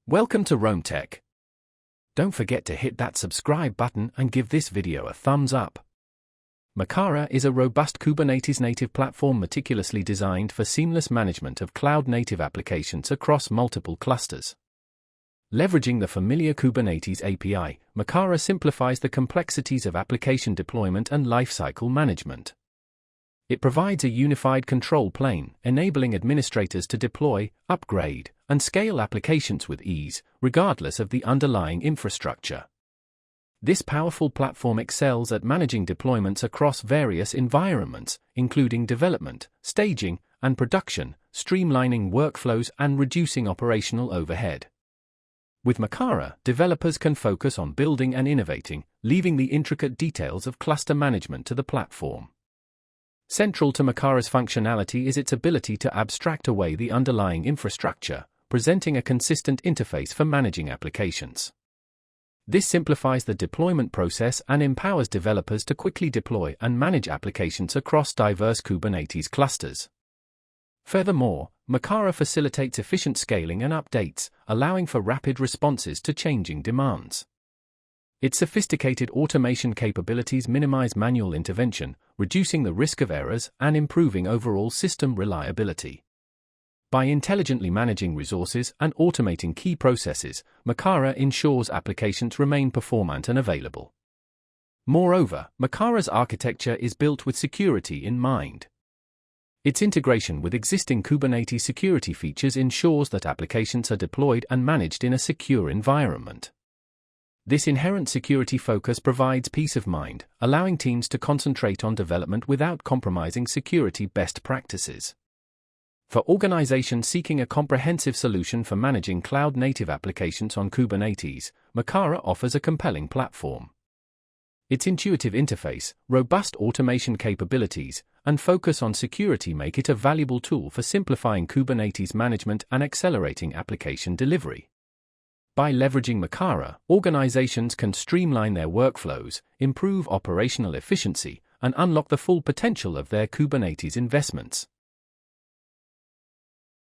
Welcome to Rome Tech. Don't forget to hit that subscribe button and give this video a thumbs up. Makara is a robust Kubernetes native platform meticulously designed for seamless management of cloud-native applications across multiple clusters. Leveraging the familiar Kubernetes API, Makara simplifies the complexities of application deployment and lifecycle management. It provides a unified control plane, enabling administrators to deploy, upgrade, and scale applications with ease, regardless of the underlying infrastructure. This powerful platform excels at managing deployments across various environments, including development, staging, and production, streamlining workflows and reducing operational overhead. With Makara, developers can focus on building and innovating, leaving the intricate details of cluster management to the platform. Central to Makara's functionality is its ability to abstract away the underlying infrastructure, presenting a consistent interface for managing applications. This simplifies the deployment process and empowers developers to quickly deploy and manage applications across diverse Kubernetes clusters. Furthermore, Makara facilitates efficient scaling and updates, allowing for rapid responses to changing demands. Its sophisticated automation capabilities minimize manual intervention, reducing the risk of errors and improving overall system reliability. By intelligently managing resources and automating key processes, Makara ensures applications remain performant and available. Moreover, Makara's architecture is built with security in mind. Its integration with existing Kubernetes security features ensures that applications are deployed and managed in a secure environment. This inherent security focus provides peace of mind, allowing teams to concentrate on development without compromising security best practices. For organizations seeking a comprehensive solution for managing cloud-native applications on Kubernetes, Makara offers a compelling platform. Its intuitive interface, robust automation capabilities, and focus on security make it a valuable tool for simplifying Kubernetes management and accelerating application delivery. By leveraging Makara, organizations can streamline their workflows, improve operational efficiency, and unlock the full potential of their Kubernetes investments.